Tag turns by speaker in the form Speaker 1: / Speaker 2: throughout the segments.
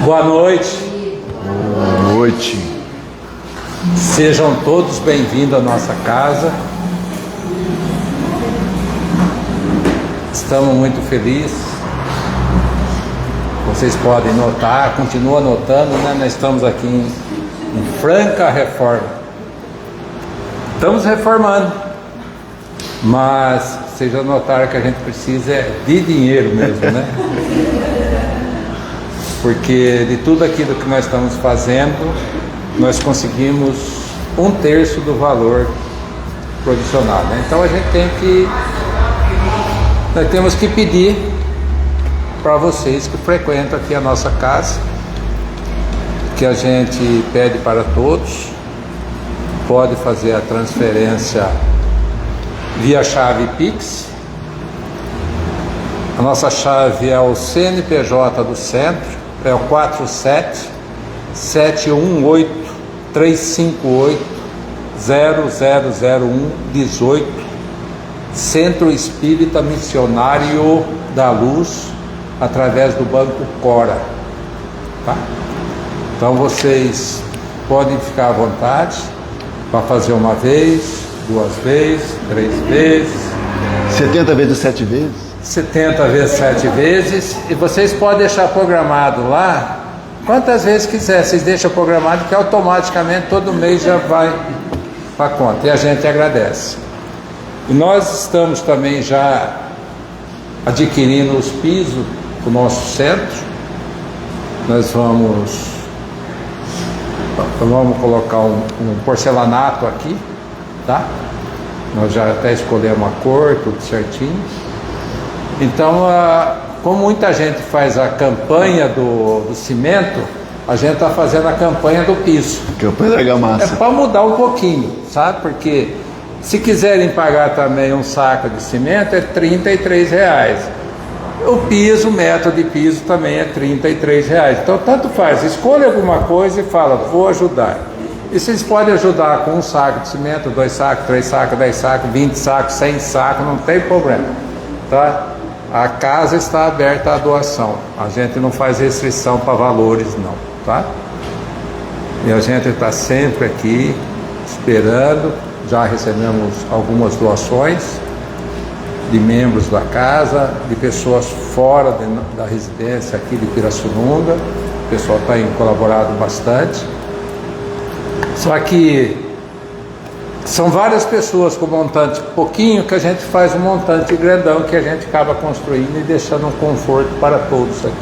Speaker 1: Boa noite.
Speaker 2: Boa noite.
Speaker 1: Sejam todos bem-vindos à nossa casa. Estamos muito felizes. Vocês podem notar, continua notando, né? Nós estamos aqui em franca reforma. Estamos reformando, mas vocês já notaram que a gente precisa de dinheiro mesmo, né? Porque de tudo aquilo que nós estamos fazendo, nós conseguimos 1/3 do valor provisional, né? Então a gente nós temos que pedir para vocês que frequentam aqui a nossa casa, que a gente pede para todos, pode fazer a transferência via chave Pix. A nossa chave é o CNPJ do centro, é o 47-718-358-0001-18, Centro Espírita Missionário da Luz, através do Banco Cora, tá? Então vocês podem ficar à vontade para fazer uma vez, 2 vezes, 3 vezes,
Speaker 2: 70 vezes 7 vezes?
Speaker 1: 70 vezes 7 vezes, e vocês podem deixar programado lá quantas vezes quiser. Vocês deixam programado que automaticamente todo mês já vai para a conta, e a gente agradece. E nós estamos também já adquirindo os pisos do nosso centro. Nós vamos colocar um porcelanato aqui, tá? Nós já até escolhemos a cor, tudo certinho. Então, como muita gente faz a campanha do cimento, a gente está fazendo a campanha do piso.
Speaker 2: Campanha da argamassa.
Speaker 1: É para mudar um pouquinho, sabe? Porque se quiserem pagar também um saco de cimento, é R$33. O piso, o metro de piso também é R$33. Então, tanto faz, escolha alguma coisa e fala, vou ajudar. E vocês podem ajudar com um saco de cimento, 2 sacos, 3 sacos, 10 sacos, 20 sacos, 100 sacos, não tem problema, tá? A casa está aberta à doação. A gente não faz restrição para valores, não, tá? E a gente está sempre aqui esperando. Já recebemos algumas doações de membros da casa, de pessoas fora da residência aqui de Pirassununga. O pessoal tem colaborado bastante. Só que são várias pessoas com montante pouquinho que a gente faz um montante grandão que a gente acaba construindo e deixando um conforto para todos aqui.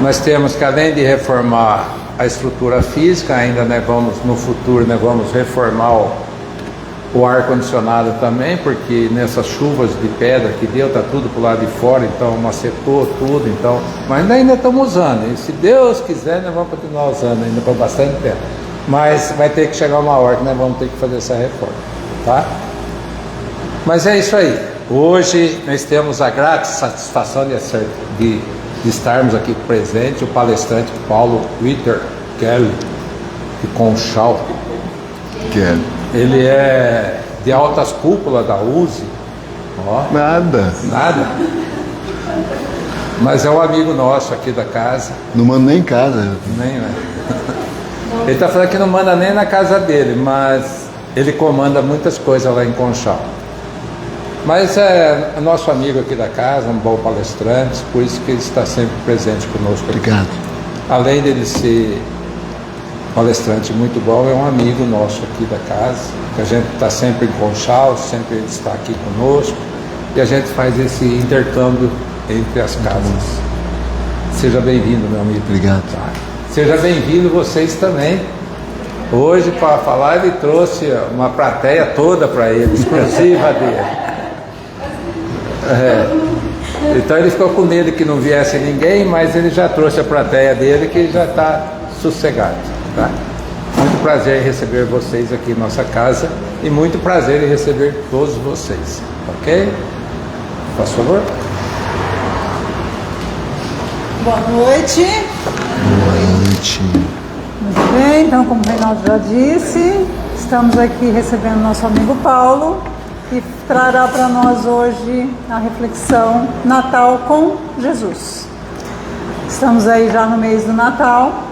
Speaker 1: Nós temos que, além de reformar a estrutura física, ainda no futuro vamos reformar o ar-condicionado também, porque nessas chuvas de pedra que deu, está tudo para o lado de fora, então macetou tudo, então, mas ainda estamos usando, e se Deus quiser nós vamos continuar usando ainda por bastante tempo, mas vai ter que chegar uma hora que nós vamos ter que fazer essa reforma, tá? Mas é isso aí. Hoje nós temos a grata satisfação de estarmos aqui presente o palestrante Paulo Witter Kelly de Conchal.
Speaker 2: Kelly.
Speaker 1: Ele é de altas cúpulas da USE. Ó,
Speaker 2: Nada.
Speaker 1: Mas é um amigo nosso aqui da casa.
Speaker 2: Não mando nem em casa.
Speaker 1: Nem, né? Ele está falando que não manda nem na casa dele, mas ele comanda muitas coisas lá em Conchal. Mas é nosso amigo aqui da casa, um bom palestrante, por isso que ele está sempre presente conosco aqui.
Speaker 2: Obrigado.
Speaker 1: Além dele ser palestrante muito bom, é um amigo nosso aqui da casa, que a gente está sempre em Conchal, sempre ele está aqui conosco, e a gente faz esse intercâmbio entre as casas. Seja bem-vindo, meu amigo.
Speaker 2: Obrigado.
Speaker 1: Tá? Seja bem-vindo vocês também. Hoje, para falar, ele trouxe uma plateia toda para ele, exclusiva dele. Então ele ficou com medo que não viesse ninguém, mas ele já trouxe a plateia dele, que já está sossegado, tá? Muito prazer em receber vocês aqui em nossa casa e muito prazer em receber todos vocês, ok? Por favor.
Speaker 3: Boa noite.
Speaker 2: Boa noite.
Speaker 3: Muito bem, então como o Reinaldo já disse, estamos aqui recebendo nosso amigo Paulo, que trará para nós hoje a reflexão Natal com Jesus. Estamos aí já no mês do Natal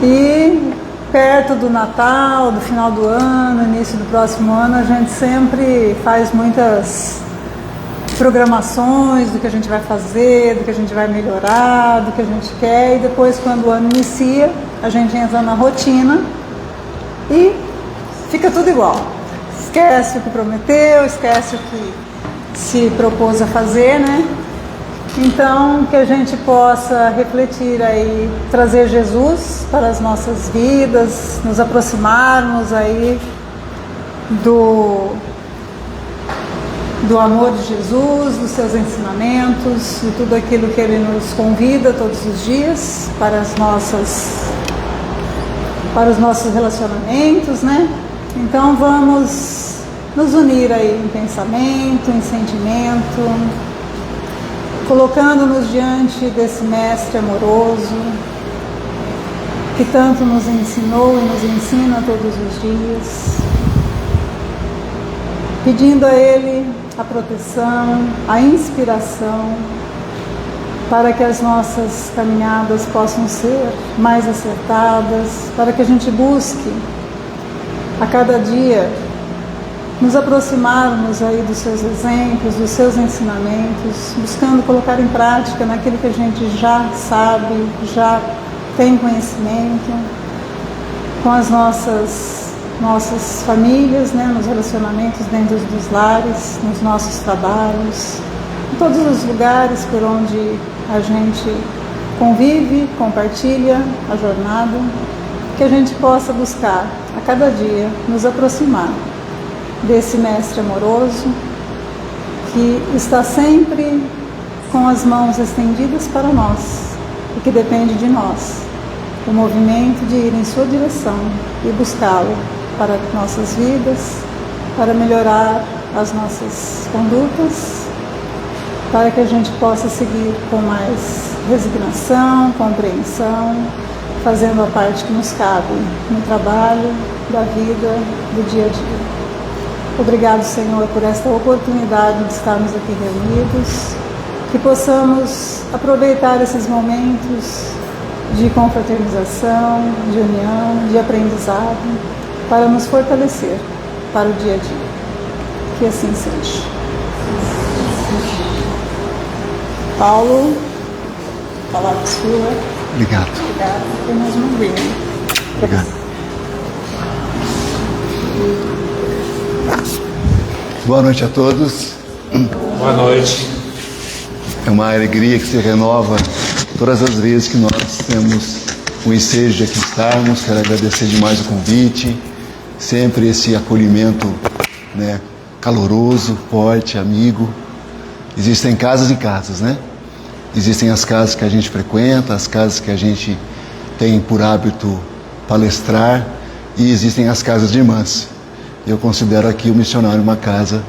Speaker 3: e perto do Natal, do final do ano, início do próximo ano, a gente sempre faz muitas programações do que a gente vai fazer, do que a gente vai melhorar, do que a gente quer, e depois, quando o ano inicia, a gente entra na rotina e fica tudo igual. Esquece o que prometeu, esquece o que se propôs a fazer, né? Então, que a gente possa refletir aí, trazer Jesus para as nossas vidas, nos aproximarmos aí do amor de Jesus, dos seus ensinamentos, de tudo aquilo que Ele nos convida todos os dias para os nossos relacionamentos, né? Então vamos nos unir aí em pensamento, em sentimento, colocando-nos diante desse Mestre amoroso, que tanto nos ensinou e nos ensina todos os dias, pedindo a Ele a proteção, a inspiração, para que as nossas caminhadas possam ser mais acertadas, para que a gente busque a cada dia nos aproximarmos aí dos seus exemplos, dos seus ensinamentos, buscando colocar em prática naquilo que a gente já sabe, já tem conhecimento, com as nossas famílias, né, nos relacionamentos dentro dos lares, nos nossos trabalhos, em todos os lugares por onde a gente convive, compartilha a jornada, que a gente possa buscar a cada dia nos aproximar desse Mestre amoroso que está sempre com as mãos estendidas para nós e que depende de nós, o movimento de ir em sua direção e buscá-lo para nossas vidas, para melhorar as nossas condutas, para que a gente possa seguir com mais resignação, compreensão, fazendo a parte que nos cabe no trabalho, da vida, do dia a dia. Obrigado, Senhor, por esta oportunidade de estarmos aqui reunidos, que possamos aproveitar esses momentos de confraternização, de união, de aprendizado, para nos fortalecer para o dia a dia. Que assim seja. Paulo, palavra sua.
Speaker 2: Obrigado.
Speaker 3: Obrigado por nos ouvir.
Speaker 2: Obrigado. Boa noite a todos.
Speaker 1: Boa noite.
Speaker 2: É uma alegria que se renova todas as vezes que nós temos o ensejo de aqui estarmos. Quero agradecer demais o convite, sempre esse acolhimento, né, caloroso, forte, amigo. Existem casas e casas, né? Existem as casas que a gente frequenta, as casas que a gente tem por hábito palestrar, e existem as casas de irmãs. Eu considero aqui o missionário uma casa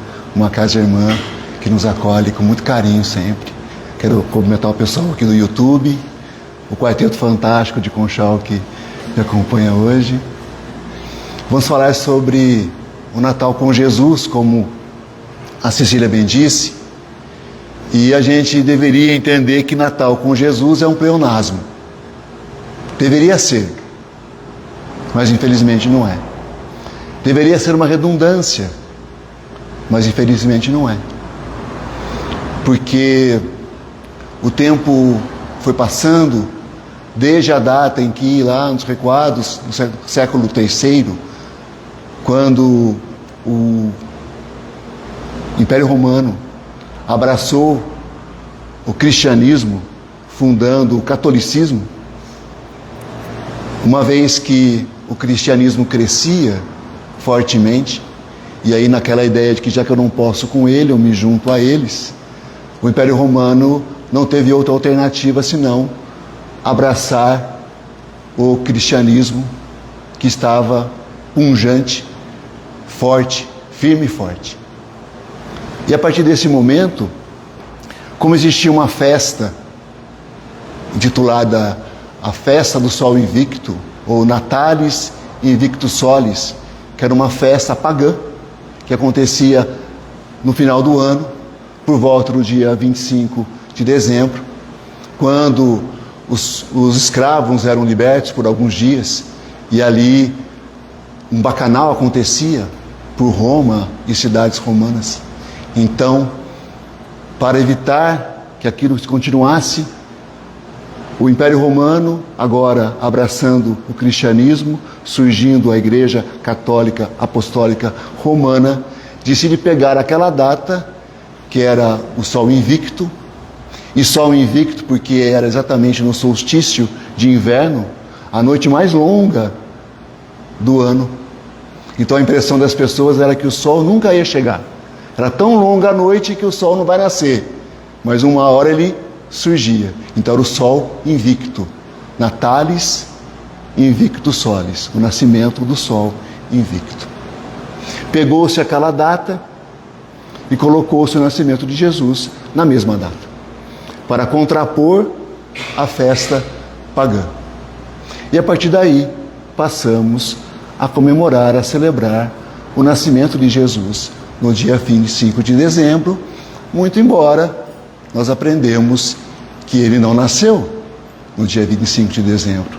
Speaker 2: irmã, que nos acolhe com muito carinho sempre. Quero cumprimentar o pessoal aqui do YouTube, o Quarteto Fantástico de Conchal que me acompanha hoje. Vamos falar sobre o Natal com Jesus, como a Cecília bem disse, e a gente deveria entender que Natal com Jesus é um pleonasmo. Deveria ser, mas infelizmente não é. Deveria ser uma redundância, mas infelizmente não é. Porque o tempo foi passando desde a data em que, lá nos recuados do século III, quando o Império Romano abraçou o cristianismo, fundando o catolicismo, uma vez que o cristianismo crescia fortemente, e aí naquela ideia de que já que eu não posso com ele, eu me junto a eles, o Império Romano não teve outra alternativa senão abraçar o cristianismo, que estava pungente, forte, firme e forte. E a partir desse momento, como existia uma festa intitulada a Festa do Sol Invicto, ou Natalis Invictus Solis, que era uma festa pagã, que acontecia no final do ano, por volta do dia 25 de dezembro, quando os escravos eram libertos por alguns dias, e ali um bacanal acontecia por Roma e cidades romanas. Então, para evitar que aquilo continuasse, o Império Romano, agora abraçando o cristianismo, surgindo a Igreja Católica Apostólica Romana, decide pegar aquela data, que era o Sol Invicto, e Sol Invicto porque era exatamente no solstício de inverno, a noite mais longa do ano. Então a impressão das pessoas era que o Sol nunca ia chegar. Era tão longa a noite que o Sol não vai nascer, mas uma hora ele surgia. Então era o Sol Invicto, Natalis Invictus Solis, o nascimento do Sol Invicto. Pegou-se aquela data e colocou-se o nascimento de Jesus na mesma data, para contrapor a festa pagã. E a partir daí passamos a comemorar, a celebrar o nascimento de Jesus no dia 25 de dezembro, muito embora nós aprendemos que ele não nasceu no dia 25 de dezembro,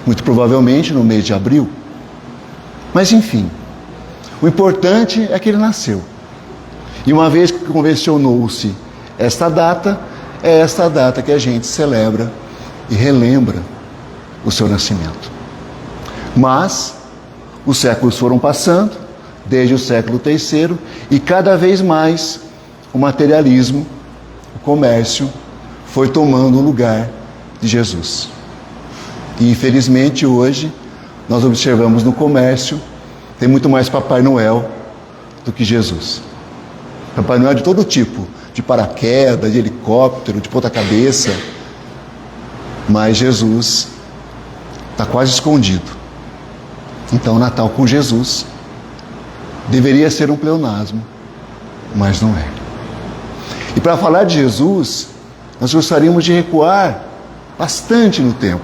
Speaker 2: muito provavelmente no mês de abril. Mas enfim, o importante é que ele nasceu. E uma vez que convencionou-se esta data, é esta data que a gente celebra e relembra o seu nascimento. Mas os séculos foram passando, desde o século III, e cada vez mais o materialismo, o comércio, foi tomando o lugar de Jesus. E infelizmente hoje nós observamos no comércio, tem muito mais Papai Noel do que Jesus. Papai Noel de todo tipo, de paraquedas, de helicóptero, de ponta-cabeça, mas Jesus está quase escondido. Então o Natal com Jesus deveria ser um pleonasmo, mas não é. E para falar de Jesus, nós gostaríamos de recuar bastante no tempo,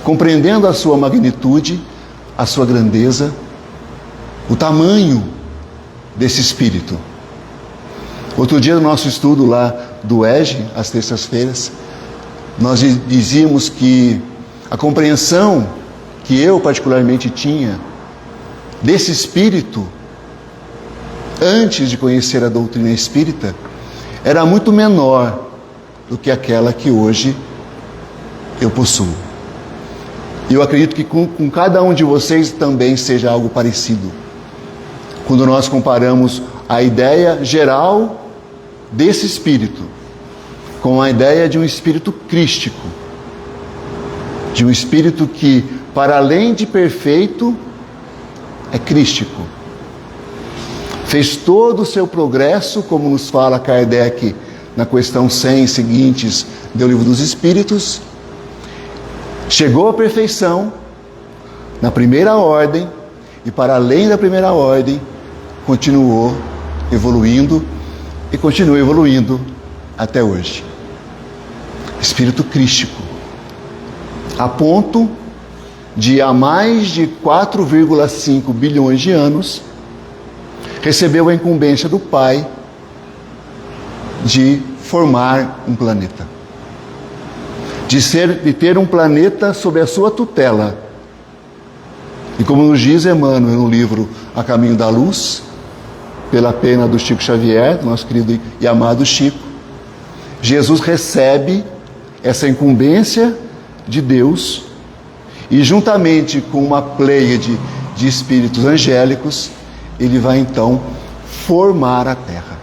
Speaker 2: compreendendo a sua magnitude, a sua grandeza, o tamanho desse Espírito. Outro dia, no nosso estudo lá do EGE, às terças-feiras, nós dizíamos que a compreensão que eu particularmente tinha desse Espírito, antes de conhecer a doutrina espírita, era muito menor do que aquela que hoje eu possuo. E eu acredito que com cada um de vocês também seja algo parecido. Quando nós comparamos a ideia geral desse Espírito com a ideia de um Espírito crístico, de um Espírito que, para além de perfeito, é crístico. Fez todo o seu progresso, como nos fala Kardec na questão 100 seguintes do Livro dos Espíritos, chegou à perfeição na primeira ordem e, para além da primeira ordem, continuou evoluindo e continua evoluindo até hoje. Espírito crístico, a ponto de, há mais de 4,5 bilhões de anos, recebeu a incumbência do Pai de formar um planeta, de ter um planeta sob a sua tutela. E como nos diz Emmanuel no livro A Caminho da Luz, pela pena do Chico Xavier, do nosso querido e amado Chico, Jesus recebe essa incumbência de Deus e, juntamente com uma pleiade de espíritos angélicos, ele vai então formar a Terra.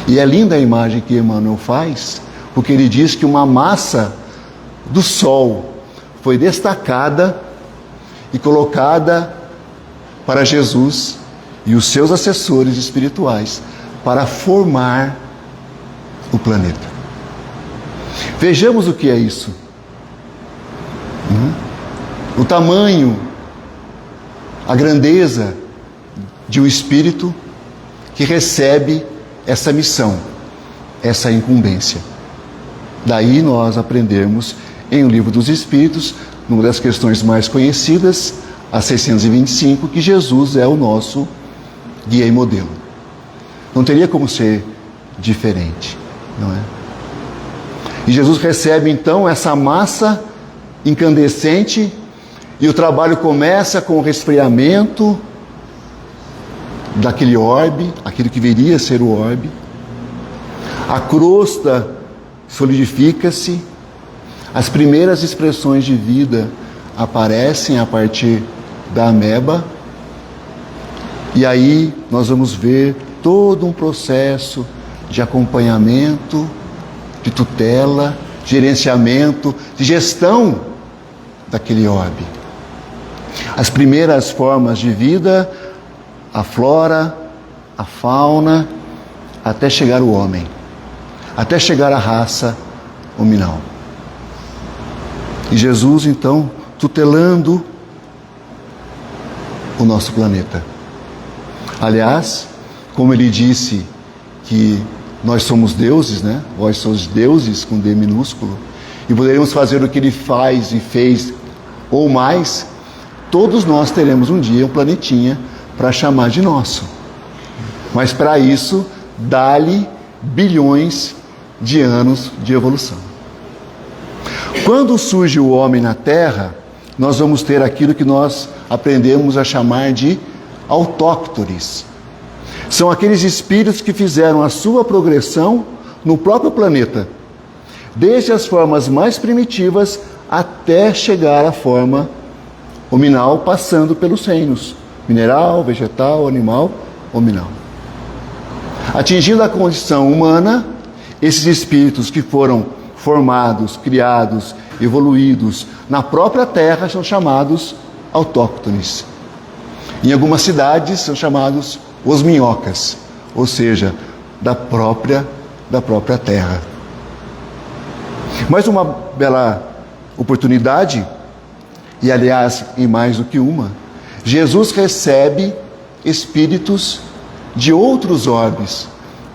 Speaker 2: E é linda a imagem que Emmanuel faz, porque ele diz que uma massa do Sol foi destacada e colocada para Jesus e os seus assessores espirituais para formar o planeta. Vejamos o que é isso. O tamanho, a grandeza de um espírito que recebe essa missão, essa incumbência. Daí nós aprendemos em O Livro dos Espíritos, numa das questões mais conhecidas, a 625, que Jesus é o nosso guia e modelo. Não teria como ser diferente, não é? E Jesus recebe então essa massa incandescente e o trabalho começa com o resfriamento daquele orbe, aquilo que viria a ser o orbe. A crosta solidifica-se, as primeiras expressões de vida aparecem a partir da ameba, e aí nós vamos ver todo um processo de acompanhamento, de tutela, gerenciamento, de gestão daquele orbe. As primeiras formas de vida, a flora, a fauna, até chegar o homem, até chegar a raça hominal. E Jesus, então, tutelando o nosso planeta. Aliás, como ele disse que nós somos deuses, né? Vós sois deuses com D minúsculo, e poderemos fazer o que ele faz e fez, ou mais, todos nós teremos um dia um planetinha para chamar de nosso. Mas para isso, dá-lhe bilhões de anos de evolução. Quando surge o homem na Terra, nós vamos ter aquilo que nós aprendemos a chamar de autóctones. São aqueles espíritos que fizeram a sua progressão no próprio planeta, desde as formas mais primitivas até chegar à forma hominal, passando pelos reinos mineral, vegetal, animal, hominal. Atingindo a condição humana, esses espíritos que foram formados, criados, evoluídos na própria Terra são chamados autóctones. Em algumas cidades são chamados os minhocas, ou seja, da própria Terra. Mais uma bela oportunidade, e aliás, em mais do que uma, Jesus recebe espíritos de outros orbes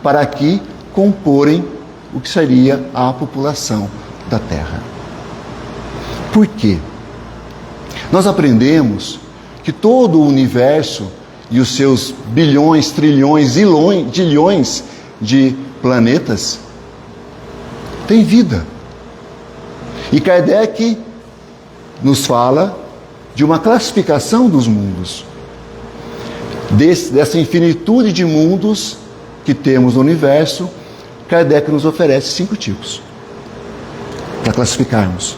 Speaker 2: para aqui comporem o que seria a população da Terra. Por quê? Nós aprendemos que todo o universo e os seus bilhões, trilhões, zilhões de planetas tem vida. E Kardec nos fala de uma classificação dos mundos, dessa infinitude de mundos que temos no universo. Kardec nos oferece 5 tipos para classificarmos.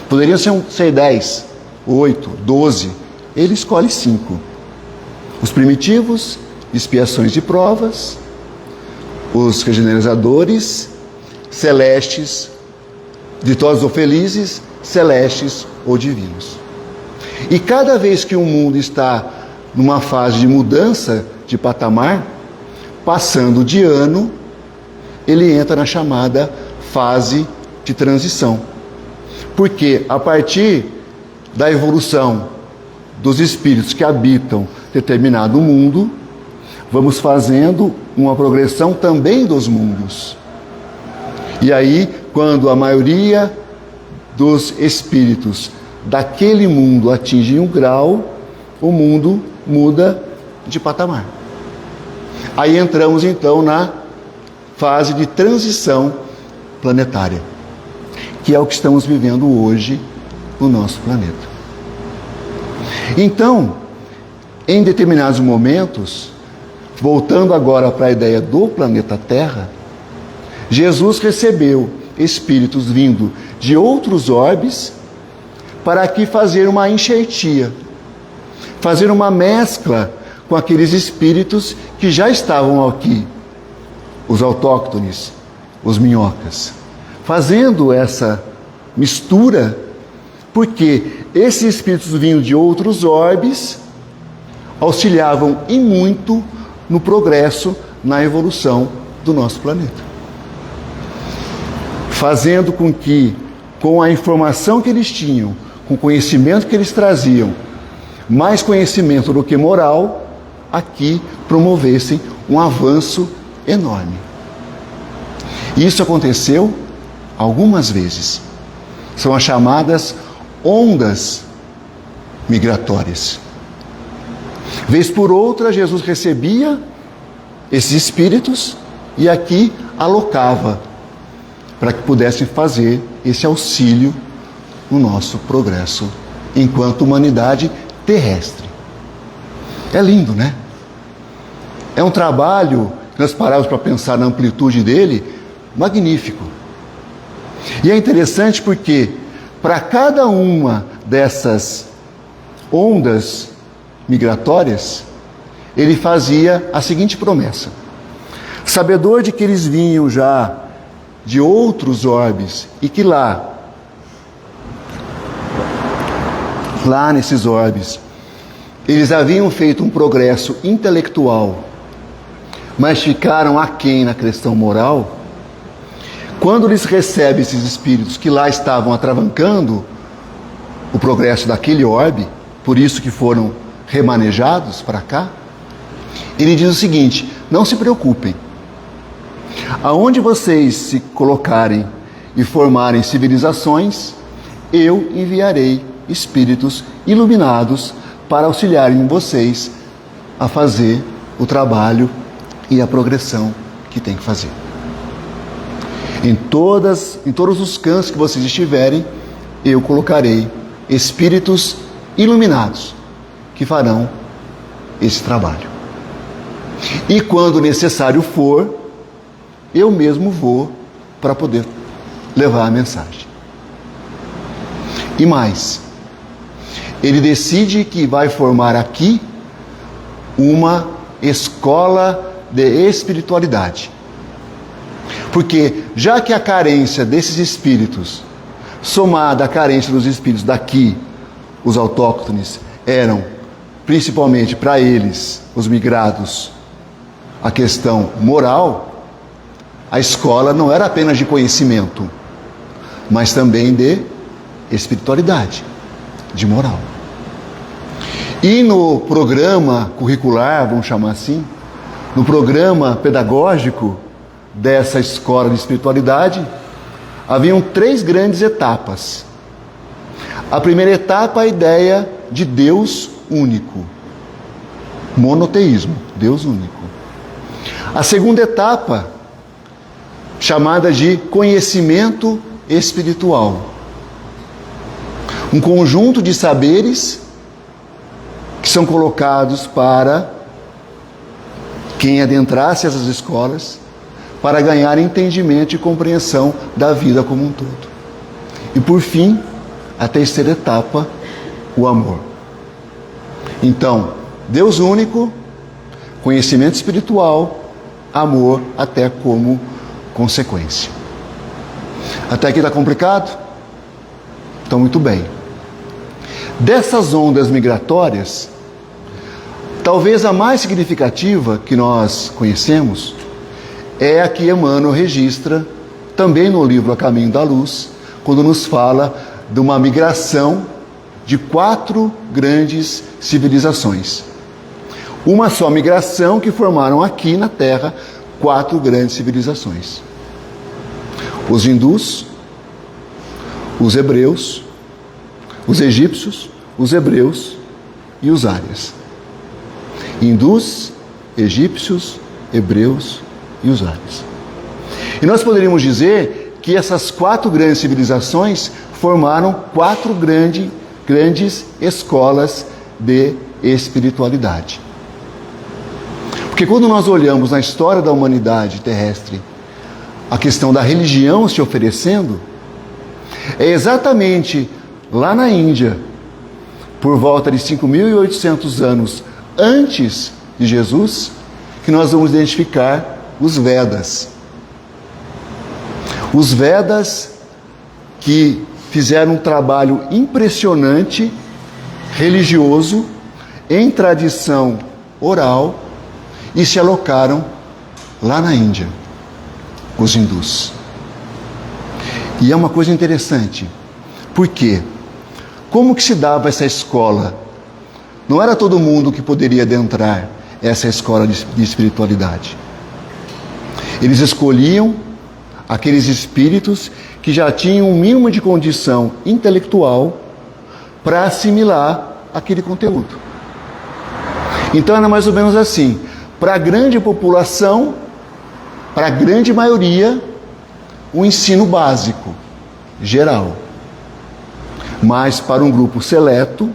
Speaker 2: Poderiam ser 10, 8, 12. Ele escolhe 5. Os primitivos, expiações de provas, os regeneradores, celestes, ditosos ou felizes, celestes ou divinos. E cada vez que o mundo está numa fase de mudança de patamar, passando de ano, ele entra na chamada fase de transição. Porque a partir da evolução dos espíritos que habitam determinado mundo, vamos fazendo uma progressão também dos mundos. E aí, quando a maioria dos espíritos daquele mundo atinge um grau, o mundo muda de patamar. Aí entramos então na fase de transição planetária, que é o que estamos vivendo hoje no nosso planeta. Então, em determinados momentos, voltando agora para a ideia do planeta Terra, Jesus recebeu espíritos vindo de outros orbes para aqui fazer uma enxertia, fazer uma mescla com aqueles espíritos que já estavam aqui, os autóctones, os minhocas, fazendo essa mistura, porque esses espíritos vinham de outros orbes, auxiliavam e muito no progresso, na evolução do nosso planeta, fazendo com que, com a informação que eles tinham, com o conhecimento que eles traziam, mais conhecimento do que moral, aqui promovessem um avanço enorme. Isso aconteceu algumas vezes. São as chamadas ondas migratórias. Vez por outra, Jesus recebia esses espíritos e aqui alocava para que pudessem fazer esse auxílio no nosso progresso enquanto humanidade terrestre. É lindo, né? É um trabalho, que nós paramos para pensar na amplitude dele, magnífico. E é interessante porque para cada uma dessas ondas migratórias, ele fazia a seguinte promessa: sabedor de que eles vinham já de outros orbes e que lá nesses orbes, eles haviam feito um progresso intelectual, mas ficaram aquém na questão moral. Quando eles recebem esses espíritos que lá estavam atravancando o progresso daquele orbe, por isso que foram remanejados para cá, ele diz o seguinte: não se preocupem, aonde vocês se colocarem e formarem civilizações, eu enviarei espíritos iluminados para auxiliarem vocês a fazer o trabalho e a progressão que tem que fazer. Em todos os cantos que vocês estiverem, eu colocarei espíritos iluminados que farão esse trabalho. E quando necessário for, eu mesmo vou para poder levar a mensagem. E mais, ele decide que vai formar aqui uma escola de espiritualidade. Porque já que a carência desses espíritos, somada à carência dos espíritos daqui, os autóctones, eram principalmente para eles, os migrados, a questão moral, a escola não era apenas de conhecimento, mas também de espiritualidade, de moral. E no programa curricular, vamos chamar assim, no programa pedagógico dessa escola de espiritualidade, haviam 3 grandes etapas. A primeira etapa, a ideia de Deus único, monoteísmo, Deus único. A segunda etapa, chamada de conhecimento espiritual, um conjunto de saberes que são colocados para quem adentrasse essas escolas, para ganhar entendimento e compreensão da vida como um todo. E por fim, a terceira etapa, o amor. Então, Deus único, conhecimento espiritual, amor até como consequência. Até aqui está complicado? Então, muito bem. Dessas ondas migratórias, talvez a mais significativa que nós conhecemos é a que Emmanuel registra também no livro A Caminho da Luz, quando nos fala de uma migração de 4 grandes civilizações. Uma só migração que formaram aqui na Terra 4 grandes civilizações. Os hindus, os hebreus, os egípcios, os hebreus e os árias. Hindus, egípcios, hebreus e os árias. E nós poderíamos dizer que essas 4 grandes civilizações formaram 4 grandes escolas de espiritualidade. Porque quando nós olhamos na história da humanidade terrestre a questão da religião se oferecendo, é exatamente lá na Índia, por volta de 5.800 anos antes de Jesus, que nós vamos identificar os Vedas. Os Vedas que fizeram um trabalho impressionante, religioso, em tradição oral, e se alocaram lá na Índia, os hindus. E é uma coisa interessante, porque como que se dava essa escola? Não era todo mundo que poderia adentrar essa escola de espiritualidade. Eles escolhiam aqueles espíritos que já tinham um mínimo de condição intelectual para assimilar aquele conteúdo. Então era mais ou menos assim: para a grande população, para a grande maioria, um ensino básico, geral. Mas para um grupo seleto,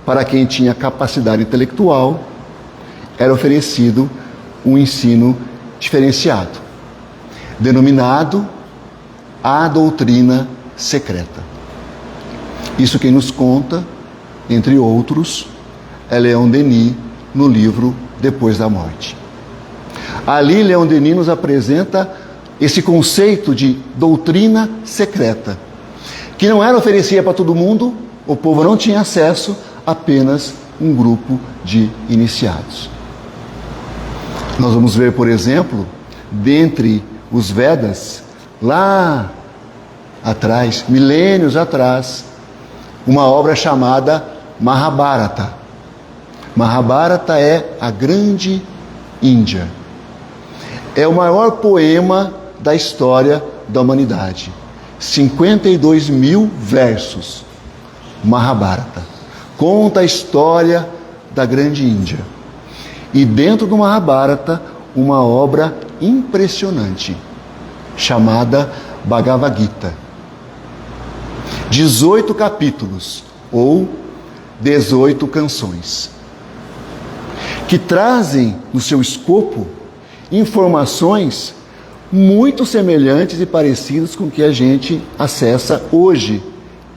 Speaker 2: para quem tinha capacidade intelectual, era oferecido um ensino diferenciado, denominado a doutrina secreta. Isso quem nos conta, entre outros, é Leon Denis, no livro Depois da Morte. Ali, Leon Denis nos apresenta esse conceito de doutrina secreta, que não era oferecida para todo mundo, o povo não tinha acesso, apenas um grupo de iniciados. Nós vamos ver, por exemplo, dentre os Vedas, lá atrás, milênios atrás, uma obra chamada Mahabharata. Mahabharata é a Grande Índia. É o maior poema da história da humanidade. 52 mil versos. Mahabharata. Conta a história da Grande Índia. E dentro do Mahabharata, uma obra impressionante, chamada Bhagavad Gita. 18 capítulos, ou 18 canções, que trazem no seu escopo informações muito semelhantes e parecidas com o que a gente acessa hoje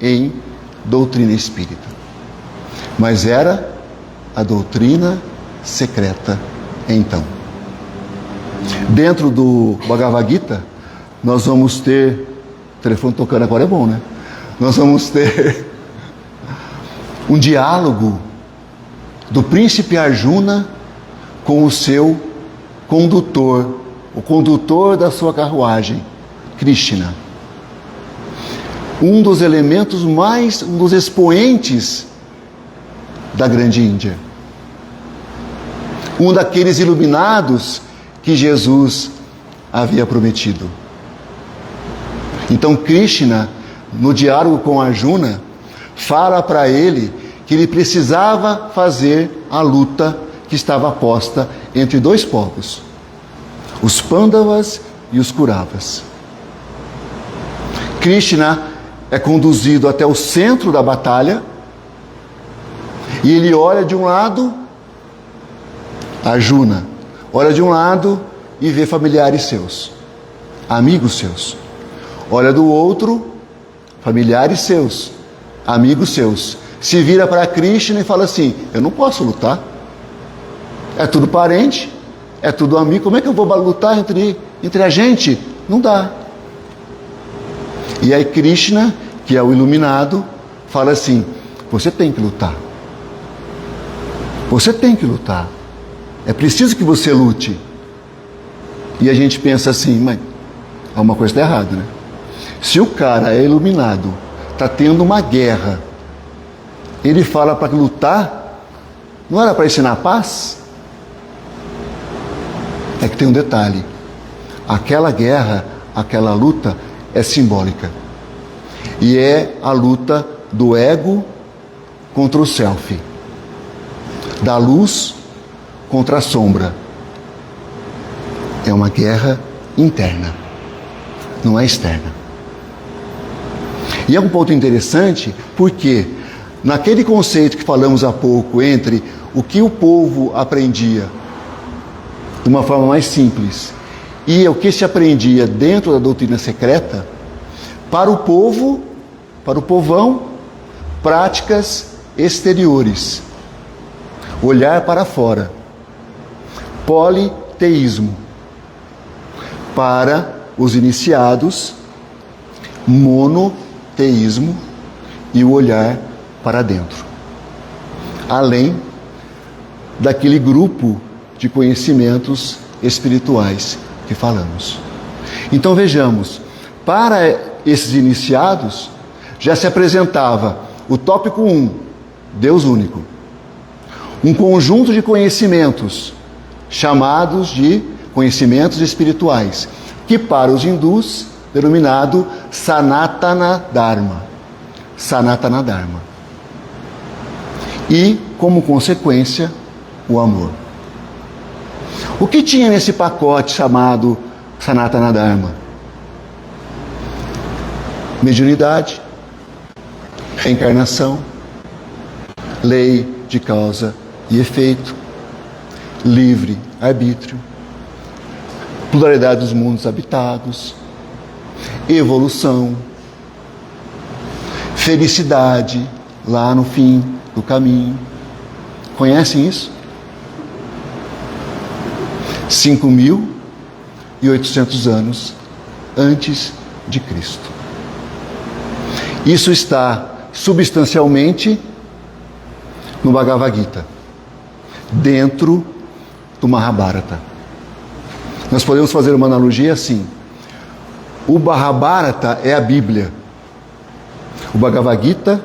Speaker 2: em doutrina espírita. Mas era a doutrina secreta então. Dentro do Bhagavad Gita, nós vamos ter... O telefone tocando agora é bom, né? Nós vamos ter um diálogo do príncipe Arjuna com o seu condutor, o condutor da sua carruagem, Krishna. Um dos elementos um dos expoentes da Grande Índia. Um daqueles iluminados que Jesus havia prometido. Então Krishna, no diálogo com Arjuna, fala para ele que ele precisava fazer a luta que estava posta entre dois povos, os Pandavas e os Kauravas. Krishna é conduzido até o centro da batalha e ele olha de um lado, Arjuna olha de um lado e vê familiares seus, amigos seus. Olha do outro, familiares seus, amigos seus. Se vira para Krishna e fala assim: eu não posso lutar. É tudo parente, é tudo amigo. Como é que eu vou lutar entre a gente? Não dá. E aí Krishna, que é o iluminado, fala assim: você tem que lutar. Você tem que lutar. É preciso que você lute. E a gente pensa assim: mas alguma coisa está errada, né? Se o cara é iluminado, está tendo uma guerra, ele fala para lutar, não era para ensinar paz? É que tem um detalhe: aquela guerra, aquela luta é simbólica. E é a luta do ego contra o self, da luz contra a sombra. É uma guerra interna, não é externa. E é um ponto interessante porque naquele conceito que falamos há pouco entre o que o povo aprendia de uma forma mais simples e o que se aprendia dentro da doutrina secreta, para o povo, para o povão, práticas exteriores, olhar para fora, politeísmo. Para os iniciados, monoteísmo e o olhar para dentro, além daquele grupo de conhecimentos espirituais que falamos. Então vejamos, para esses iniciados já se apresentava o tópico 1, Deus único, um conjunto de conhecimentos chamados de conhecimentos espirituais, que para os hindus denominado Sanatana Dharma. Sanatana Dharma. E, como consequência, o amor. O que tinha nesse pacote chamado Sanatana Dharma? mediunidade, reencarnação, lei de causa e efeito, livre arbítrio, pluralidade dos mundos habitados, evolução, felicidade lá no fim do caminho. Conhecem isso? 5.800 anos antes de Cristo. Isso está substancialmente no Bhagavad Gita, dentro do Mahabharata. Nós podemos fazer uma analogia assim: o Mahabharata é a Bíblia, o Bhagavad Gita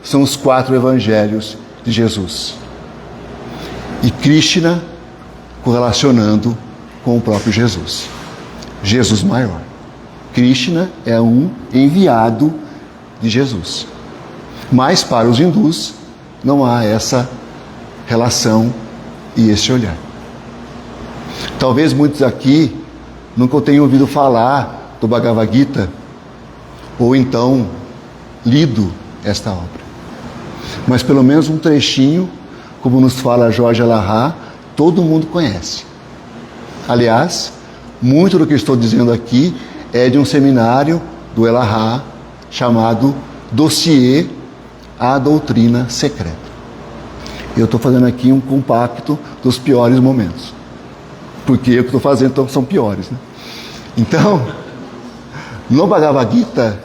Speaker 2: são os 4 evangelhos de Jesus, e Krishna correlacionando com o próprio Jesus, Jesus maior. Krishna é um enviado de Jesus, mas para os hindus não há essa relação e esse olhar. Talvez muitos aqui nunca tenham ouvido falar do Bhagavad Gita, ou então lido esta obra, mas pelo menos um trechinho, como nos fala Jorge Alahá, todo mundo conhece. Aliás, muito do que estou dizendo aqui é de um seminário do Alahá chamado Dossiê à Doutrina Secreta. Eu estou fazendo aqui um compacto dos piores momentos, porque eu que estou fazendo então, são piores, né? Então, no Bhagavad Gita,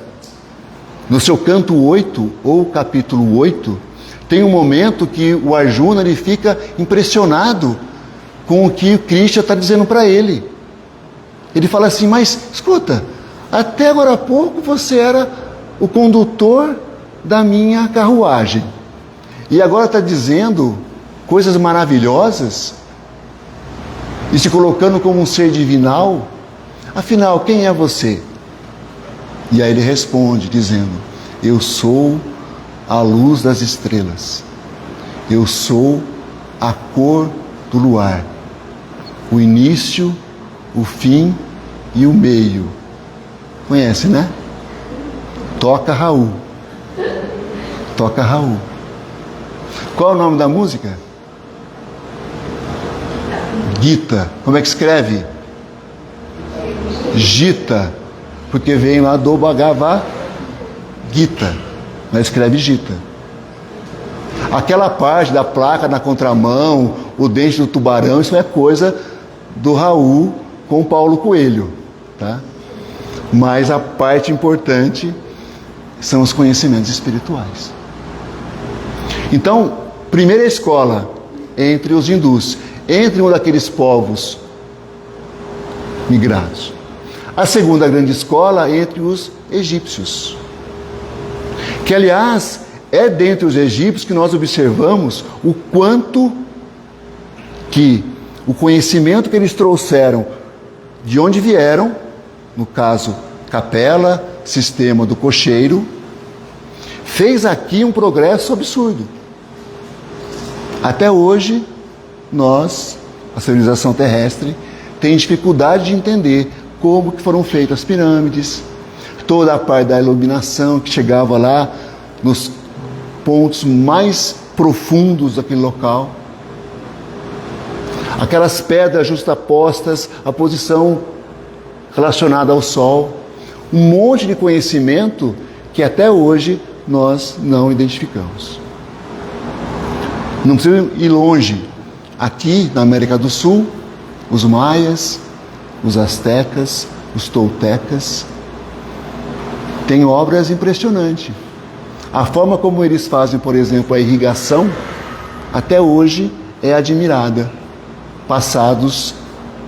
Speaker 2: no seu canto 8, ou capítulo 8, tem um momento que o Arjuna ele fica impressionado com o que o Krishna está dizendo para ele. Ele fala assim: mas escuta, até agora há pouco você era o condutor da minha carruagem, e agora está dizendo coisas maravilhosas e se colocando como um ser divinal. Afinal, quem é você? E aí ele responde dizendo: eu sou a luz das estrelas, eu sou a cor do luar, o início, o fim e o meio. Conhece, né? Toca Raul. Toca Raul. Qual é o nome da música? Gita. Como é que escreve? Gita, porque vem lá do Bhagavad Gita, mas escreve Gita. Aquela parte da placa na contramão, o dente do tubarão, isso é coisa do Raul com Paulo Coelho, tá? Mas a parte importante são os conhecimentos espirituais. Então, primeira escola entre os hindus, entre um daqueles povos migrados. A segunda grande escola entre os egípcios, que aliás é dentre os egípcios que nós observamos o quanto que o conhecimento que eles trouxeram de onde vieram, no caso capela, sistema do cocheiro, fez aqui um progresso absurdo. Até hoje nós, a civilização terrestre, tem dificuldade de entender como que foram feitas as pirâmides, toda a parte da iluminação que chegava lá nos pontos mais profundos daquele local, aquelas pedras justapostas, a posição relacionada ao sol, um monte de conhecimento que até hoje nós não identificamos. Não precisa ir longe. Aqui na América do Sul, os maias, os astecas, os toltecas têm obras impressionantes. A forma como eles fazem, por exemplo, a irrigação, até hoje é admirada, passados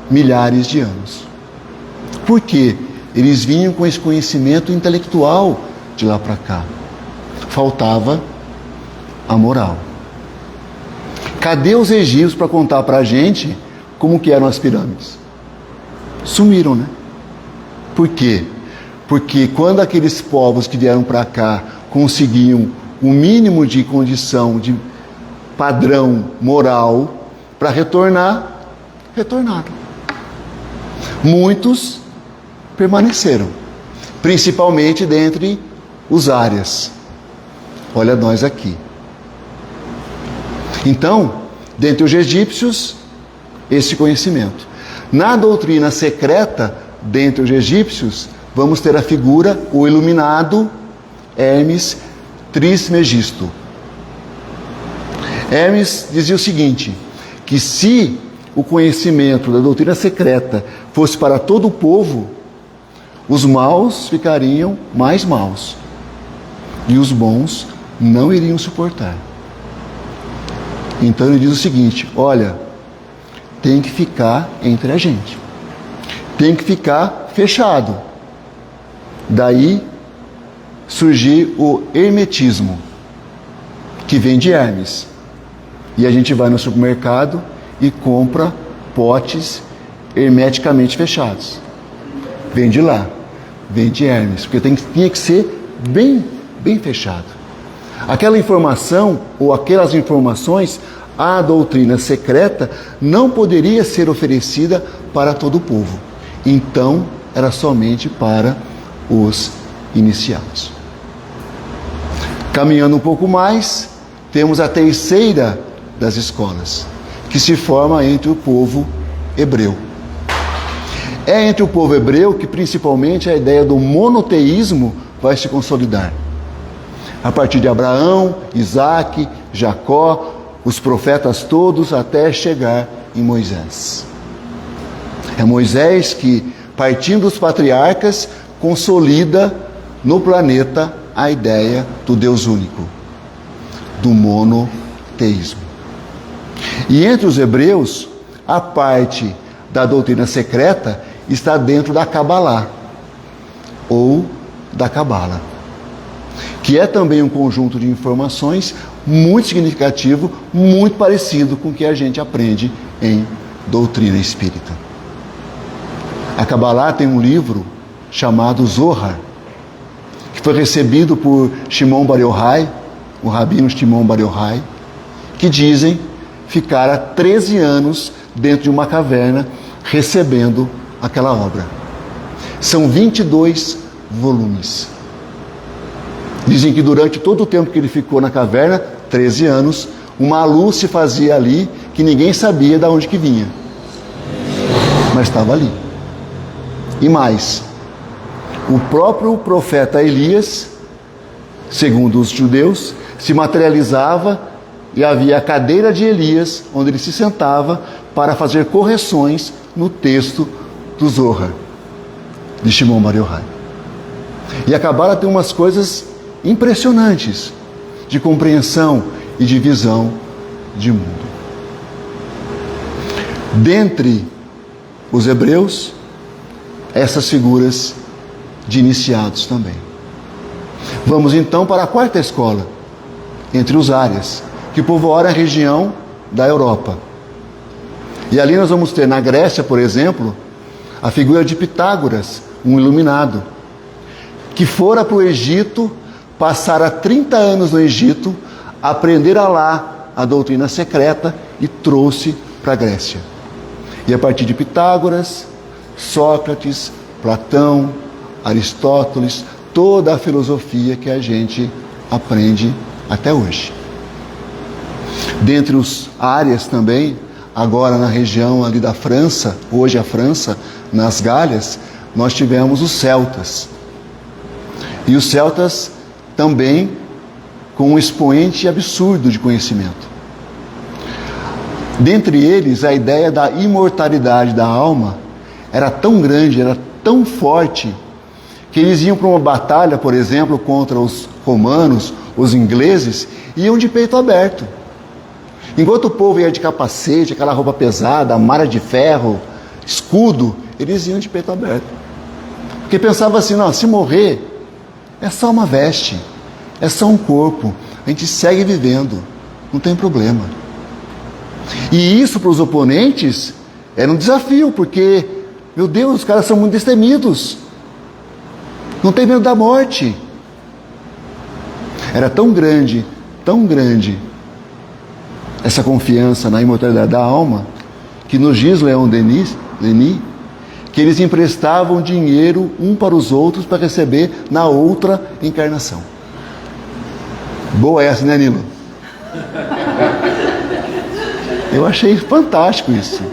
Speaker 2: milhares de anos. Por quê? Eles vinham com esse conhecimento intelectual de lá para cá. Faltava a moral. Cadê os egípcios para contar para a gente como que eram as pirâmides? Sumiram, né? Por quê? Porque quando aqueles povos que vieram para cá conseguiam o mínimo de condição, de padrão moral para retornar, retornaram. Muitos permaneceram, principalmente dentre os árias. Olha nós aqui. Então, dentre os egípcios, esse conhecimento. Na doutrina secreta, dentre os egípcios, vamos ter a figura, o iluminado Hermes Trismegisto. Hermes dizia o seguinte, que se o conhecimento da doutrina secreta fosse para todo o povo, os maus ficariam mais maus e os bons não iriam suportar. Então ele diz o seguinte, olha, tem que ficar entre a gente, tem que ficar fechado. Daí surgir o hermetismo, que vem de Hermes. E a gente vai no supermercado e compra potes hermeticamente fechados. Vem de lá, vem de Hermes, porque tinha que ser bem fechado. Aquela informação ou aquelas informações, a doutrina secreta não poderia ser oferecida para todo o povo. Então, era somente para os iniciados. Caminhando um pouco mais, temos a terceira das escolas, que se forma entre o povo hebreu. É entre o povo hebreu que principalmente a ideia do monoteísmo vai se consolidar. A partir de Abraão, Isaque, Jacó, os profetas todos, até chegar em Moisés. É Moisés que, partindo dos patriarcas, consolida no planeta a ideia do Deus único, do monoteísmo. E entre os hebreus, a parte da doutrina secreta está dentro da Cabalá, ou da Cabala, que é também um conjunto de informações muito significativo, muito parecido com o que a gente aprende em doutrina espírita. A Cabalá tem um livro chamado Zohar, que foi recebido por Shimon Bar Yochai, o rabino Shimon Bar Yochai, que dizem ficar há 13 anos dentro de uma caverna recebendo aquela obra. São 22 volumes. Dizem que durante todo o tempo que ele ficou na caverna, 13 anos, uma luz se fazia ali que ninguém sabia de onde que vinha. Mas estava ali. E mais, o próprio profeta Elias, segundo os judeus, se materializava e havia a cadeira de Elias, onde ele se sentava para fazer correções no texto do Zohar, de Shimon Bar Yochai. E a Cabala tem umas coisas impressionantes de compreensão e de visão de mundo. Dentre os hebreus, essas figuras de iniciados também. Vamos então para a quarta escola, entre os árias, que povoaram a região da Europa. E ali nós vamos ter, na Grécia, por exemplo, a figura de Pitágoras, um iluminado, que fora para o Egito, passara 30 anos no Egito, aprendera lá a doutrina secreta e trouxe para a Grécia. E a partir de Pitágoras, Sócrates, Platão, Aristóteles, toda a filosofia que a gente aprende até hoje. Dentre os áreas também, agora na região ali da França, hoje a França, nas Galhas, nós tivemos os celtas. E os celtas também com um expoente absurdo de conhecimento. Dentre eles, a ideia da imortalidade da alma era tão grande, era tão forte, que eles iam para uma batalha, por exemplo, contra os romanos, os ingleses, e iam de peito aberto. Enquanto o povo ia de capacete, aquela roupa pesada, malha de ferro, escudo, eles iam de peito aberto. Porque pensavam assim, não, se morrer, é só uma veste, é só um corpo, a gente segue vivendo, não tem problema. E isso para os oponentes era um desafio, porque, meu Deus, os caras são muito destemidos, não tem medo da morte. Era tão grande essa confiança na imortalidade da alma, que nos diz Leon Denis, que que eles emprestavam dinheiro um para os outros para receber na outra encarnação. Boa essa, né, Nilo? Eu achei fantástico isso.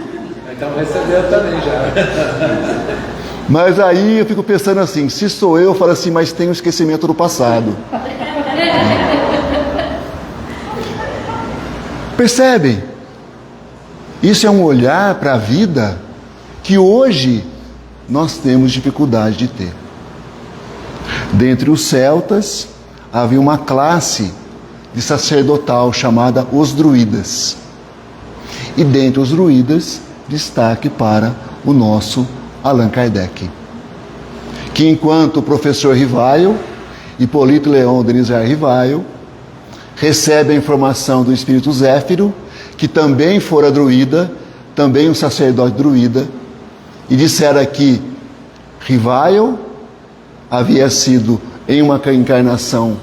Speaker 1: Então recebeu também já.
Speaker 2: Mas aí eu fico pensando assim, se sou eu falo assim, mas tem um esquecimento do passado. Percebem? Isso é um olhar para a vida que hoje nós temos dificuldade de ter. Dentre os celtas, havia uma classe de sacerdotal chamada os druidas. E dentre os druidas, destaque para o nosso Allan Kardec, que enquanto o professor Rivail, Hipólito Leon Denis Rivail, recebe a informação do espírito Zéfiro, que também fora druida, também um sacerdote druida, e dissera que Rivail havia sido em uma encarnação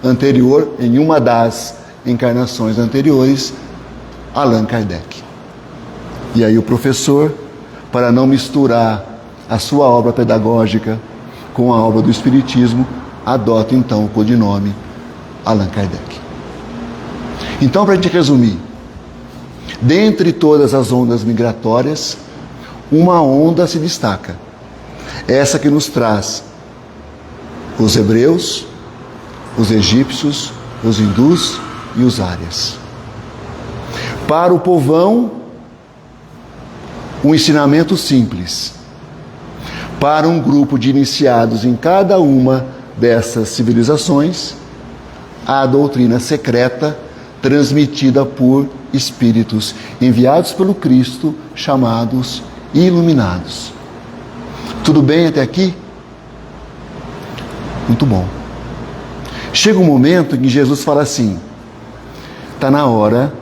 Speaker 2: anterior, em uma das encarnações anteriores, Allan Kardec. E aí o professor, para não misturar a sua obra pedagógica com a obra do Espiritismo, adota então o codinome Allan Kardec. Então, para a gente resumir, dentre todas as ondas migratórias, uma onda se destaca. Essa que nos traz os hebreus, os egípcios, os hindus e os árias. Para o povão, um ensinamento simples. Para um grupo de iniciados em cada uma dessas civilizações, a doutrina secreta transmitida por espíritos enviados pelo Cristo, chamados iluminados. Tudo bem até aqui? Muito bom. Chega um momento em que Jesus fala assim: está na hora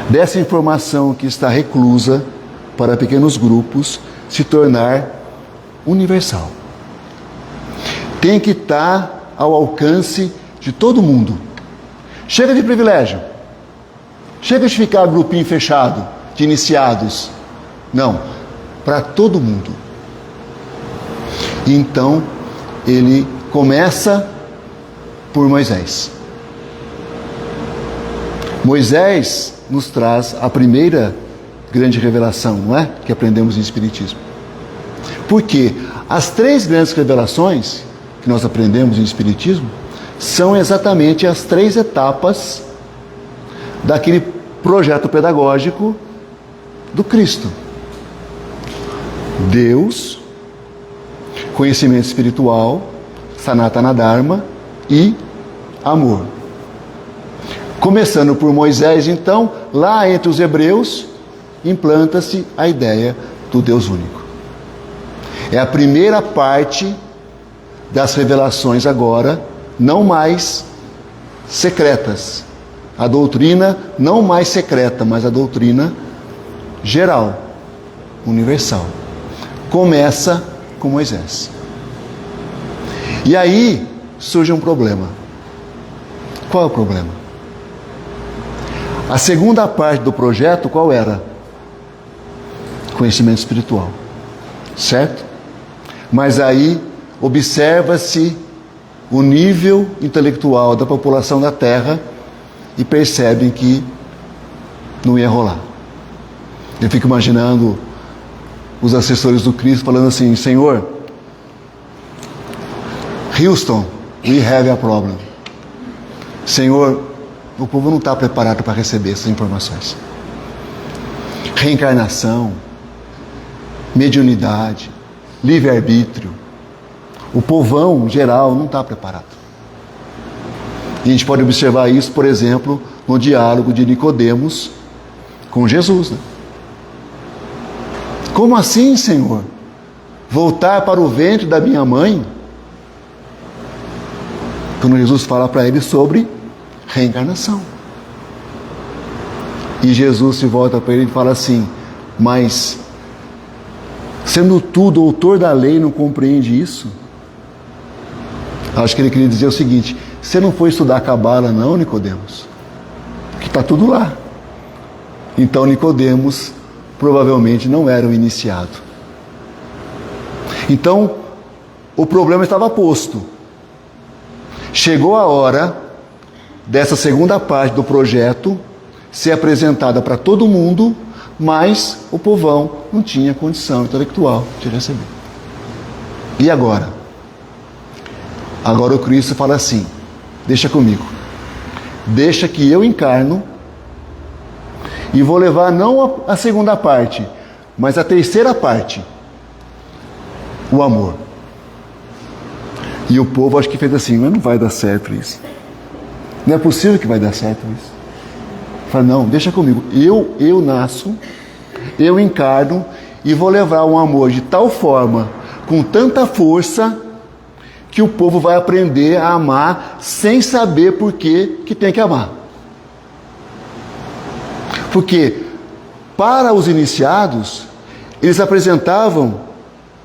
Speaker 2: dessa informação que está reclusa para pequenos grupos se tornar universal. Tem que estar ao alcance de todo mundo. Chega de privilégio. Chega de ficar grupinho fechado de iniciados. Não, para todo mundo. Então, ele começa por Moisés. Moisés nos traz a primeira grande revelação, não é? Que aprendemos em Espiritismo. Porque as três grandes revelações que nós aprendemos em Espiritismo são exatamente as três etapas daquele projeto pedagógico do Cristo. Deus, conhecimento espiritual, Sanatana Dharma e amor. Começando por Moisés, então, lá entre os hebreus, implanta-se a ideia do Deus único. É a primeira parte das revelações agora, não mais secretas. A doutrina não mais secreta, mas a doutrina geral, universal. Começa com Moisés. E aí surge um problema. Qual é o problema? A segunda parte do projeto, qual era? Conhecimento espiritual. Certo? Mas aí observa-se o nível intelectual da população da Terra e percebem que não ia rolar. Eu fico imaginando os assessores do Cristo falando assim: Senhor, Houston, we have a problem. Senhor, o povo não está preparado para receber essas informações. Reencarnação, mediunidade, livre-arbítrio. O povão geral não está preparado. E a gente pode observar isso, por exemplo, no diálogo de Nicodemos com Jesus. Né? Como assim, Senhor? Voltar para o ventre da minha mãe? Quando Jesus fala para ele sobre reencarnação. E Jesus se volta para ele e fala assim: mas, sendo tu doutor da lei, não compreende isso? Acho que ele queria dizer o seguinte: você não foi estudar a Cabala não, Nicodemos? Que está tudo lá. Então Nicodemos provavelmente não era o iniciado. Então, o problema estava posto. Chegou a hora dessa segunda parte do projeto ser apresentada para todo mundo, mas o povão não tinha condição intelectual de receber. E agora? Agora o Cristo fala assim: deixa comigo, deixa que eu encarno e vou levar não a segunda parte, mas a terceira parte, o amor. E o povo acho que fez assim: mas não vai dar certo isso, não é possível que vai dar certo isso. Fala, não, deixa comigo, eu nasço, eu encarno e vou levar um amor de tal forma, com tanta força, que o povo vai aprender a amar sem saber por que tem que amar. Porque para os iniciados, eles apresentavam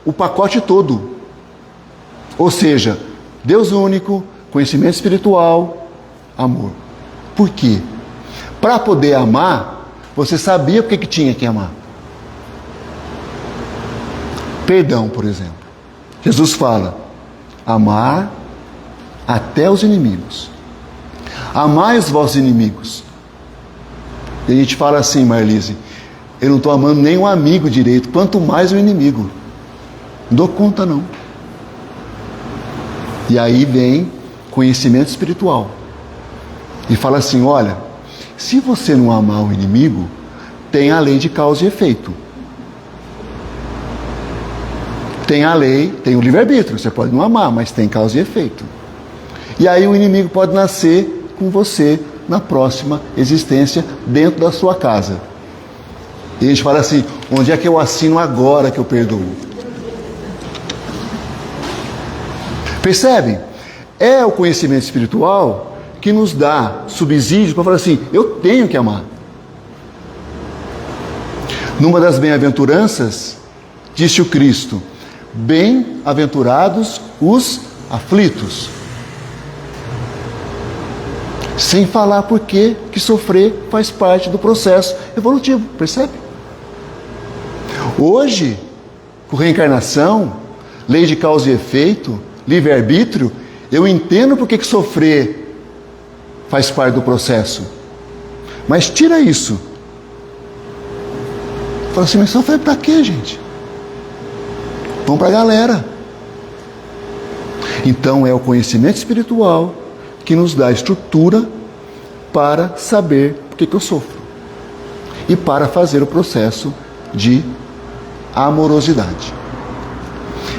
Speaker 2: o pacote todo. Ou seja, Deus único, conhecimento espiritual, amor. Por quê? Para poder amar, você sabia por que tinha que amar. Perdão, por exemplo. Jesus fala: amar até os inimigos. Amai os vossos inimigos. E a gente fala assim, Marlise: eu não estou amando nem um amigo direito, quanto mais o inimigo. Não dou conta não. E aí vem conhecimento espiritual. E fala assim: olha, se você não amar o inimigo, tem a lei de causa e efeito. Tem a lei, tem o livre-arbítrio, você pode não amar, mas tem causa e efeito. E aí o inimigo pode nascer com você na próxima existência, dentro da sua casa. E a gente fala assim: onde é que eu assino agora que eu perdoo? Percebem? É o conhecimento espiritual que nos dá subsídios para falar assim: eu tenho que amar. Numa das bem-aventuranças, disse o Cristo: bem-aventurados os aflitos. Sem falar por que sofrer faz parte do processo evolutivo, percebe? Hoje, com reencarnação, lei de causa e efeito, livre-arbítrio, eu entendo por que sofrer faz parte do processo. Mas tira isso. Fala assim: mas sofrer para quê, gente? Vamos para a galera. Então é o conhecimento espiritual que nos dá estrutura para saber por que eu sofro e para fazer o processo de amorosidade.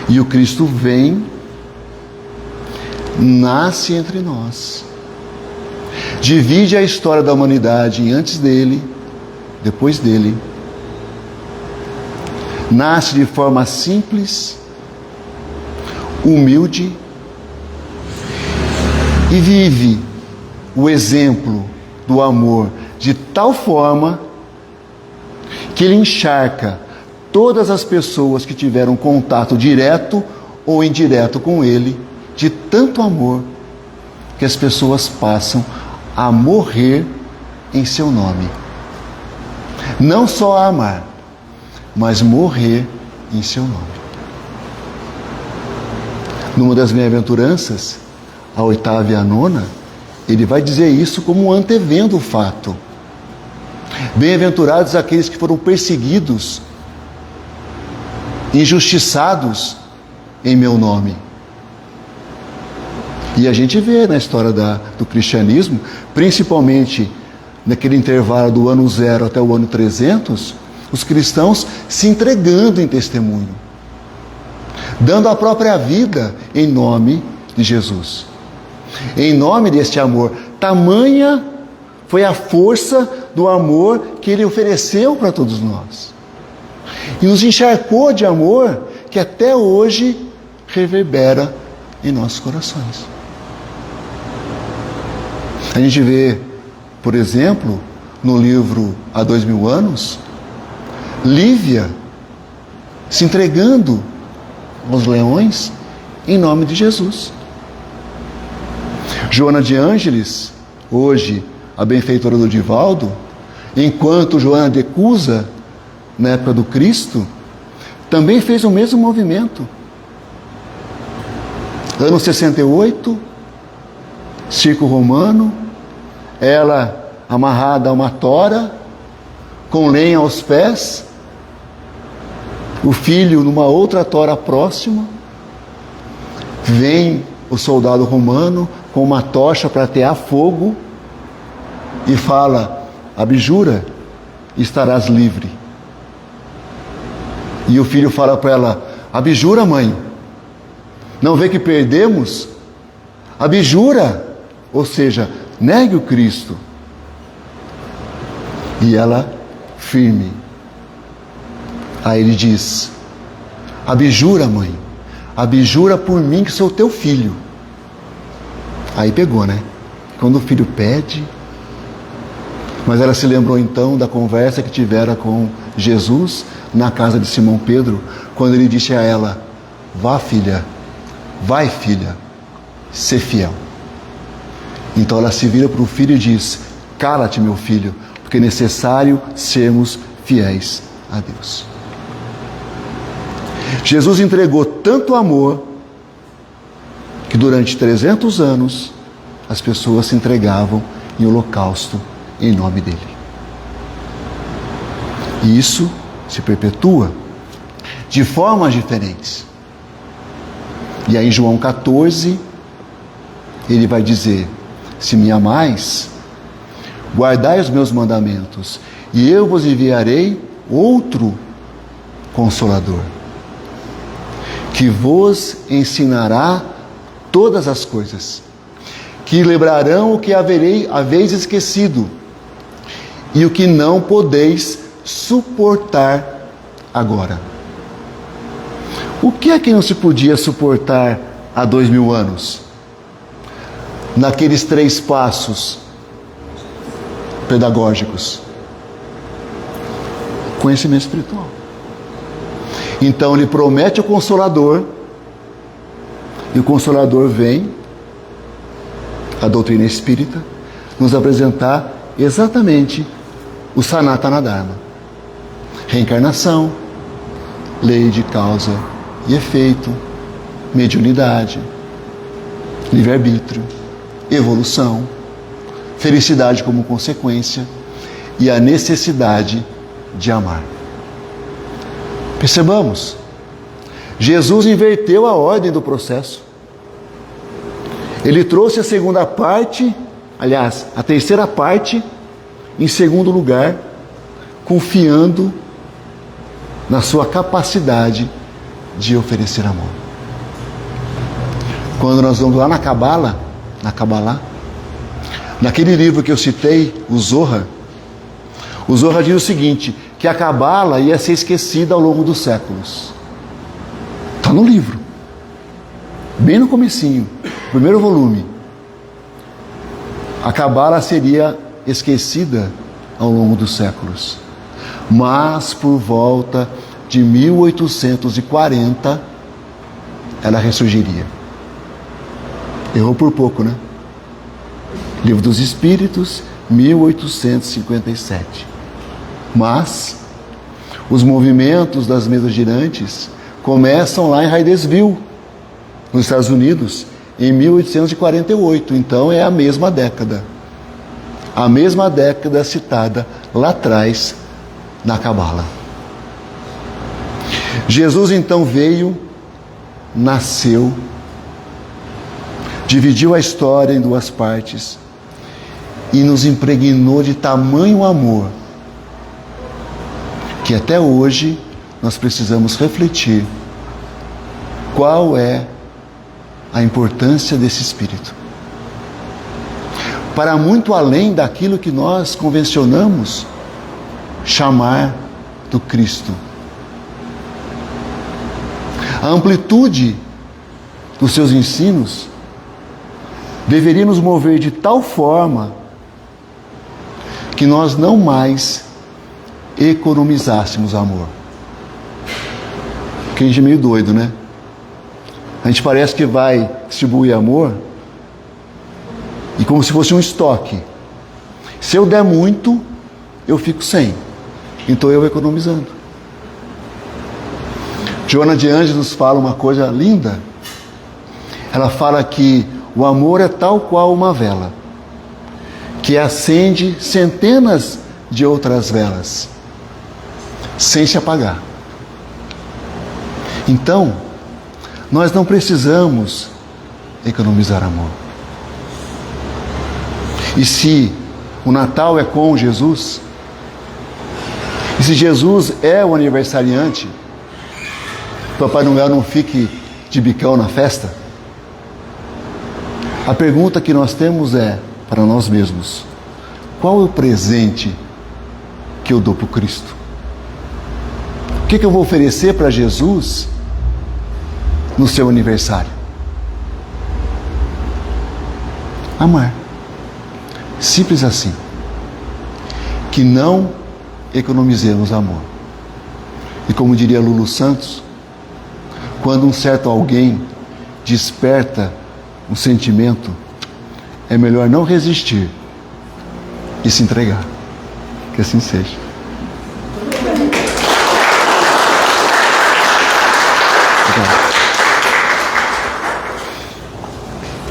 Speaker 2: E o Cristo vem, nasce entre nós, divide a história da humanidade em antes dele, depois dele, nasce de forma simples, humilde, e vive o exemplo do amor de tal forma que ele encharca todas as pessoas que tiveram contato direto ou indireto com ele, de tanto amor que as pessoas passam a morrer em seu nome. Não só a amar, mas morrer em seu nome. Numa das bem-aventuranças, a 8ª e a 9ª, ele vai dizer isso como antevendo o fato. Bem-aventurados aqueles que foram perseguidos, injustiçados em meu nome. E a gente vê na história do cristianismo, principalmente naquele intervalo do ano 0 até o ano 300, os cristãos se entregando em testemunho, dando a própria vida em nome de Jesus. Em nome deste amor, tamanha foi a força do amor que ele ofereceu para todos nós. E nos encharcou de amor que até hoje reverbera em nossos corações. A gente vê, por exemplo, no livro Há 2000 anos, Lívia se entregando aos leões em nome de Jesus. Joana de Ângeles, hoje a benfeitora do Divaldo, enquanto Joana de Cusa na época do Cristo, também fez o mesmo movimento. Ano 68, circo romano, ela amarrada a uma tora, com lenha aos pés, o filho numa outra tora próxima. Vem o soldado romano com uma tocha para atear fogo e fala: abjura, estarás livre. E o filho fala para ela: abjura, mãe, não vê que perdemos? Abjura, ou seja, negue o Cristo. E ela, firme. Aí ele diz: abjura, mãe, abjura por mim que sou teu filho. Aí pegou, né? Quando o filho pede. Mas ela se lembrou então da conversa que tivera com Jesus na casa de Simão Pedro, quando ele disse a ela: vá, filha, vai, filha, ser fiel. Então ela se vira para o filho e diz: cala-te, meu filho, porque é necessário sermos fiéis a Deus. Jesus entregou tanto amor que durante 300 anos as pessoas se entregavam em holocausto em nome dele. E isso se perpetua de formas diferentes. E aí em João 14, ele vai dizer: se me amais, guardai os meus mandamentos, e eu vos enviarei outro Consolador, que vos ensinará todas as coisas, que lembrarão o que haveis esquecido, e o que não podeis suportar agora. O que é que não se podia suportar há 2000 anos? Naqueles 3 passos pedagógicos. Conhecimento espiritual. Então ele promete o Consolador, e o Consolador vem, a doutrina espírita, nos apresentar exatamente o Sanatana Dharma. Reencarnação, lei de causa e efeito, mediunidade, livre-arbítrio, evolução, felicidade como consequência e a necessidade de amar. Percebamos, Jesus inverteu a ordem do processo. Ele trouxe a segunda parte, aliás, a terceira parte, em segundo lugar, confiando na sua capacidade de oferecer amor. Quando nós vamos lá na Kabbalah, naquele livro que eu citei, o Zohar diz o seguinte, que a Kabbalah ia ser esquecida ao longo dos séculos. Está no livro, bem no comecinho, primeiro volume. A Kabbalah seria esquecida ao longo dos séculos, mas por volta de 1840 ela ressurgiria. Errou por pouco, né? Livro dos Espíritos, 1857. Mas os movimentos das mesas girantes começam lá em Hydesville, nos Estados Unidos, em 1848. Então é a mesma década. A mesma década citada lá atrás na Kabbalah. Jesus então veio, nasceu, dividiu a história em 2 partes e nos impregnou de tamanho amor que até hoje nós precisamos refletir qual é a importância desse Espírito. Para muito além daquilo que nós convencionamos chamar do Cristo. A amplitude dos seus ensinos deveria nos mover de tal forma que nós não mais economizássemos amor. Porque a gente é meio doido, né? A gente parece que vai distribuir amor e como se fosse um estoque. Se eu der muito, eu fico sem. Então eu economizando. Joana de Ângeles fala uma coisa linda. Ela fala que o amor é tal qual uma vela, que acende centenas de outras velas, sem se apagar. Então, nós não precisamos economizar amor. E se o Natal é com Jesus, e se Jesus é o aniversariante, Papai Noel não fique de bicão na festa. A pergunta que nós temos é para nós mesmos: qual é o presente que eu dou para o Cristo? O que eu vou oferecer para Jesus no seu aniversário? Amar. Simples assim. Que não economizemos amor. E como diria Lulu Santos, quando um certo alguém desperta um sentimento, é melhor não resistir e se entregar. Que assim seja. Obrigado.